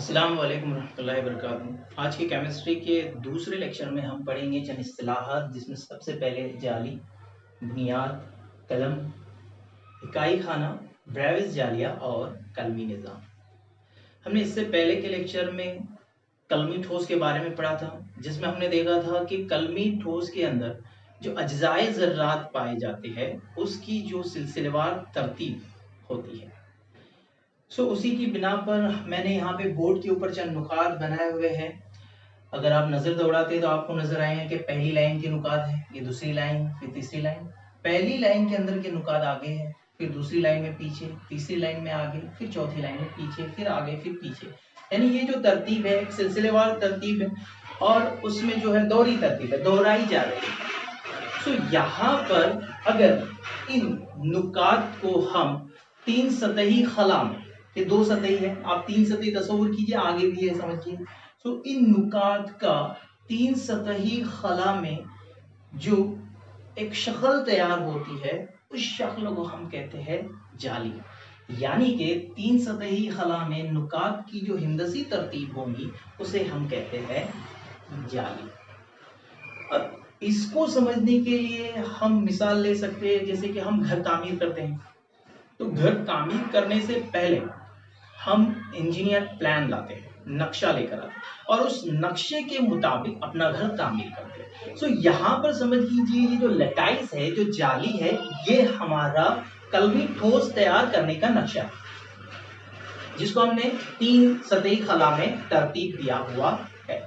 अस्सलाम वालेकुम रहमतुल्लाहि व बरकातुहू। आज के केमिस्ट्री के दूसरे लेक्चर में हम पढ़ेंगे चंद इस्तिलाहात, जिसमें सबसे पहले जाली, बुनियाद, कलम, इकाई खाना, ब्रेविस जालिया और कलमी निज़ाम। हमने इससे पहले के लेक्चर में कलमी ठोस के बारे में पढ़ा था, जिसमें हमने देखा था कि कलमी ठोस के अंदर जो अज्जाए ज़र्रात पाए जाते हैं उसकी जो सिलसिलेवार तरतीब होती है। उसी की बिना पर मैंने यहाँ पे बोर्ड के ऊपर चंद नुकात बनाए हुए हैं। अगर आप नजर दौड़ाते तो आपको नजर आए हैं कि पहली लाइन के नुकात है, ये दूसरी लाइन, फिर तीसरी लाइन। पहली लाइन के अंदर के नुकात आगे है, फिर दूसरी लाइन में पीछे, तीसरी लाइन में आगे, फिर चौथी लाइन में पीछे, फिर आगे, फिर पीछे। यानी ये जो तरतीब है एक सिलसिलेवार तरतीब है और उसमें जो है दोहरी तरतीब है, दोहराई जा रही है। यहाँ पर अगर इन नुकात को हम तीन सतही खला में, ये दो सतही है, आप तीन सतही तस्वुर कीजिए, आगे भी है समझिए। इन नुकात का तीन सतही खला में जो एक शक्ल तैयार होती है उस शक्ल को हम कहते हैं जाली। यानी कि तीन सतही खला में नुकात की जो हिंदसी तरतीब होगी उसे हम कहते हैं जाली। अब इसको समझने के लिए हम मिसाल ले सकते हैं, जैसे कि हम घर तामीर करते हैं तो घर तामीर करने से पहले हम इंजीनियर प्लान लाते हैं, नक्शा लेकर आते हैं और उस नक्शे के मुताबिक अपना घर तामीर करते हैं। यहाँ पर समझ लीजिए ये जो लटाइस है, जो जाली है, ये हमारा कलमी ठोस तैयार करने का नक्शा है, जिसको हमने तीन सतही खला में तरतीब दिया हुआ है।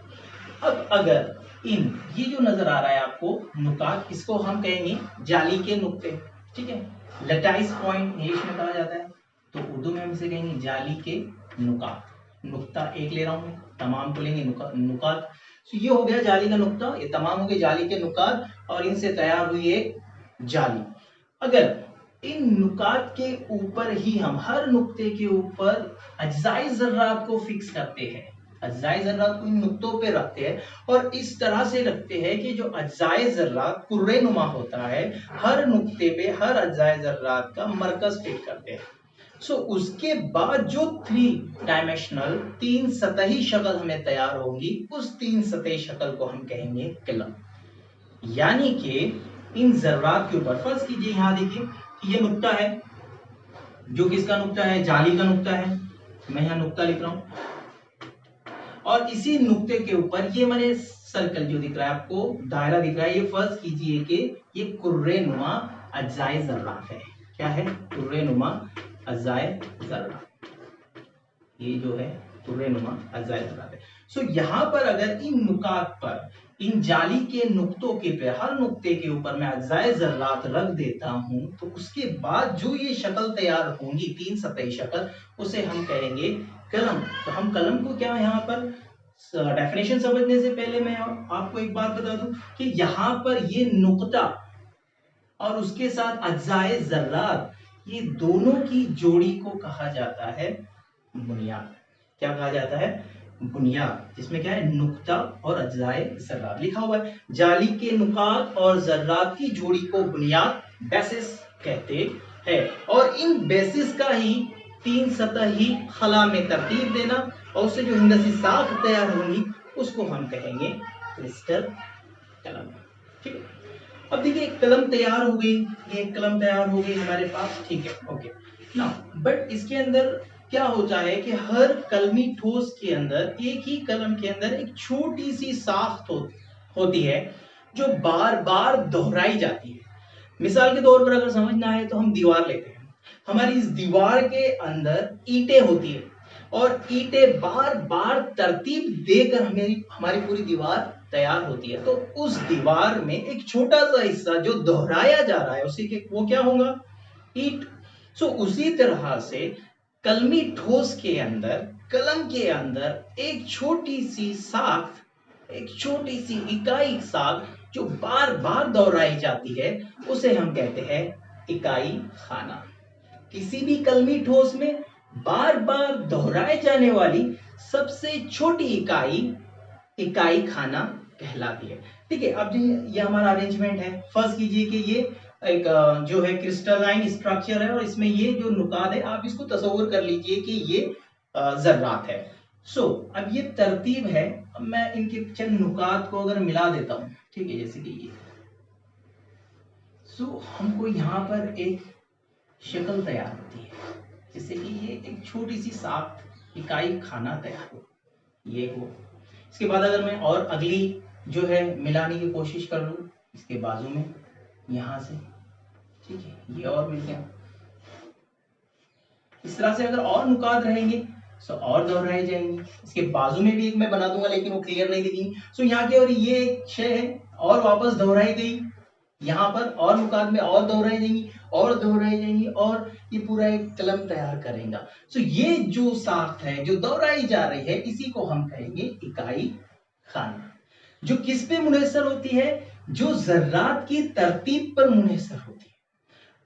अब अगर ये जो नजर आ रहा है आपको नुकात, इसको हम कहेंगे जाली के नुक्ते, ठीक है। लटाइस पॉइंट इंग्लिश में कहा जाता है, तो उर्दू में हम इसे कहेंगे जाली के नुकात। नुक्ता एक ले रहा हूं, तमाम को लेंगे नुकात। ये हो गया जाली का नुक्ता, ये तमाम हो गए जाली के नुकात और इनसे तैयार हुई एक जाली। अगर इन नुकात के ऊपर ही हम हर नुक्ते के ऊपर अज्जाए ज़र्रात को फिक्स करते हैं, अज्जाए ज़र्रात को इन नुक्तों पे रखते हैं और इस तरह से रखते हैं कि जो अज्जाए ज़र्रात कुर्रे नुमा होता है, हर नुक्ते पे हर अज्जाए ज़र्रात का मरकज फिट करते हैं। उसके बाद जो थ्री डायमेंशनल तीन सतही शक्ल हमें तैयार होगी, उस तीन सतही शक्ल को हम कहेंगे कलम। यानी कि इन ज़र्रात के ऊपर फर्ज कीजिए, यहाँ देखिए ये नुक्ता है, जो किसका नुक्ता है, जाली का नुक्ता है। मैं यहाँ नुक्ता लिख रहा हूं और इसी नुक्ते के ऊपर ये मैंने सर्कल जो दिख रहा है आपको, दायरा दिख रहा है, ये फर्ज कीजिए कि ये कुर्रे नुमा अज्जाए ज़र्रात है। क्या है? कुर्रे नुमा अज्जाए ज़र्रात। ये जो है कुर्रे नुमा अज्जाए ज़र्रात है। यहाँ पर अगर इन नुकात पर, इन जाली के नुक्तों के पे, हर नुक्ते के ऊपर मैं अज्जाए ज़र्रात रख देता हूं, तो उसके बाद जो ये शक्ल तैयार होंगी, तीन सतही शक्ल, उसे हम कहेंगे कलम। तो हम कलम को क्या, यहाँ पर डेफिनेशन समझने से पहले मैं आपको एक बात बता दूं कि यहाँ पर ये नुक्ता और उसके साथ अज्जाए ज़र्रात, ये दोनों की जोड़ी को कहा जाता है बुनियाद। क्या कहा जाता है? बुनियाद, जिसमें क्या है, नुक्ता और अज्जाए ज़र्रात लिखा हुआ है। जाली के नुकात और ज़र्रात की जोड़ी को बुनियाद, बेसिस कहते हैं और इन बेसिस का ही तीन सतही खला में तरतीब देना और उससे जो हिंदसी साख तैयार होंगी उसको हम कहेंगे क्रिस्टल कलम। ठीक है, अब देखिए एक कलम तैयार हो गई, ये एक कलम तैयार हो गई हमारे पास, ठीक है, ओके ना। बट इसके अंदर क्या होता है कि हर कलमी ठोस के अंदर, एक ही कलम के अंदर एक छोटी सी साख्त होती है जो बार बार दोहराई जाती है। मिसाल के तौर पर अगर समझना है तो हम दीवार लेते हैं, हमारी इस दीवार के अंदर ईंटें होती है और ईंटें बार बार तरतीब देकर हमारी पूरी दीवार तैयार होती है। तो उस दीवार में एक छोटा सा हिस्सा जो दोहराया जा रहा है उसी के, वो क्या होगा? ईंट। उसी तरह से कलमी ठोस के अंदर, कलम के अंदर एक छोटी सी साख, एक छोटी सी इकाई साख जो बार बार दोहराई जाती है, उसे हम कहते हैं इकाई खाना। किसी भी कलमी ठोस में बार बार दोहराए जाने वाली सबसे छोटी इकाई खाना कहलाती है। ठीक है, अब ये हमारा अरेंजमेंट है। फर्ज कीजिए कि ये एक जो है क्रिस्टलाइन स्ट्रक्चर है और इसमें ये जो नुकात है, आप इसको तस्वुर कर लीजिए कि ये ज़र्रात है। अब ये तरतीब है। अब मैं इनके चंद नुकात को अगर मिला देता हूं, ठीक है, जैसे कि ये हमको यहाँ पर एक शक्ल तैयार होती है, जैसे कि ये एक छोटी सी साख इकाई खाना तैयार हो, ये हो। इसके बाद अगर मैं और अगली जो है मिलाने की कोशिश कर लूँ, इसके बाजू में यहाँ से, ठीक है, ये और मिल गया। इस तरह से अगर और नुकात रहेंगे तो और दोहराए जाएंगे। इसके बाजू में भी एक मैं बना दूंगा, लेकिन वो क्लियर नहीं दिखेगी। यहाँ की और ये एक शय है और वापस दोहराई गई, यहाँ पर और नुकात में और दोहराई जाएंगी और दोहराई जाएंगी, और ये पूरा एक कलम तैयार करेगा। ये जो साख्त है जो दोहराई जा रही है, इसी को हम कहेंगे इकाई खाना, जो किस पे मुनहसर होती है, जो जर्रात की तरतीब पर मुनहसर होती है।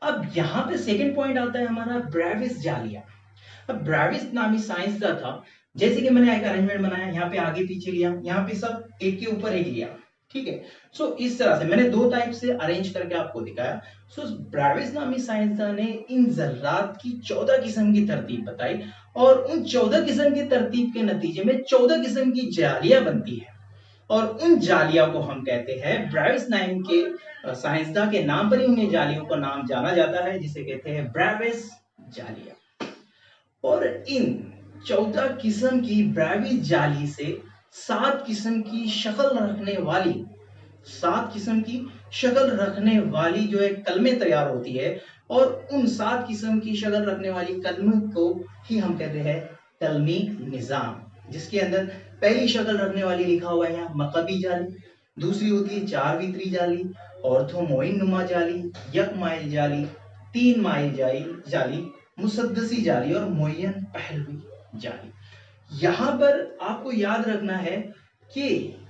अब यहाँ पे सेकंड पॉइंट आता है हमारा ब्रेविस जालिया। अब ब्रेविस नामी साइंसदान था, जैसे कि मैंने एक अरेंजमेंट बनाया, यहाँ पे आगे पीछे लिया, यहाँ पे सब एक के ऊपर एक लिया, ठीक है। इस तरह से मैंने दो टाइप से अरेंज करके आपको दिखाया। ब्रेविस नामी साइंसदान ने इन जर्रात की 14 किस्म की तरतीब बताई, और उन 14 किस्म की तरतीब के नतीजे में 14 किस्म की जालियां बनती है, और उन जालिया को हम कहते हैं, ब्रेविस नाम के साइंसदान के नाम पर ही उन्हें जालियों का नाम जाना जाता है, जिसे कहते हैं ब्रेविस जालिया। और इन 14 किस्म की ब्रेविस जाली से 7 किस्म की शक्ल रखने वाली 7 किस्म की शक्ल रखने वाली जो एक कलमे तैयार होती है, और उन 7 किस्म की शक्ल रखने वाली कलमे को ही हम कहते हैं कलमी निजाम, जिसके अंदर पहली शक्ल रखने वाली लिखा हुआ है यहाँ मकबी जाली, दूसरी होती है 4 वित्री जाली, ऑर्थोमोइन नुमा जाली, यक माइल जाली, 3 माइल जाली, मुसद्दसी जाली और मोयन पहलवी जाली। यहाँ पर आपको याद रखना है कि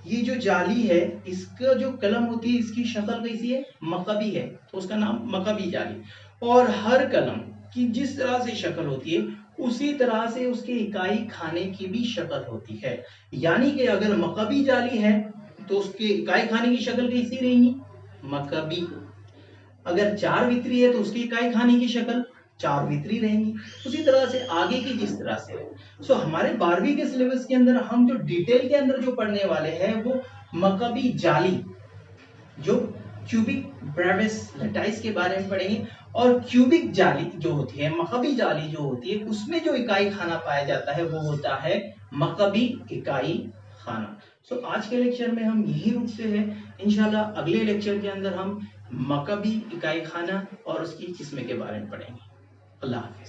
ये जो जाली है, इसका जो कलम होती है, इसकी शक्ल कैसी है, मकबी है, तो उसका नाम मकबी जाली। और हर कलम की जिस तरह से शक्ल होती है, उसी तरह से उसके इकाई खाने की भी शक्ल होती है। यानी कि अगर मकबी जाली है तो उसके इकाई खाने की शक्ल कैसी रहेगी, मकबी। अगर 4 वित्री है तो उसकी इकाई खाने की शक्ल 4 वित्री रहेंगी। उसी तरह से आगे की जिस तरह से है। हमारे 12वीं के सिलेबस के अंदर हम जो डिटेल के अंदर जो पढ़ने वाले हैं, वो मकबी जाली, जो क्यूबिक ब्रेविस लैटिस के बारे में पढ़ेंगे। और क्यूबिक जाली जो होती है, मकबी जाली जो होती है, उसमें जो इकाई खाना पाया जाता है वो होता है मकबी इकाई खाना। आज के लेक्चर में हम यही रुकते हैं। इंशाल्लाह अगले लेक्चर के अंदर हम मकबी इकाई खाना और उसकी किस्में के बारे में पढ़ेंगे। अल्लाह हाफिज।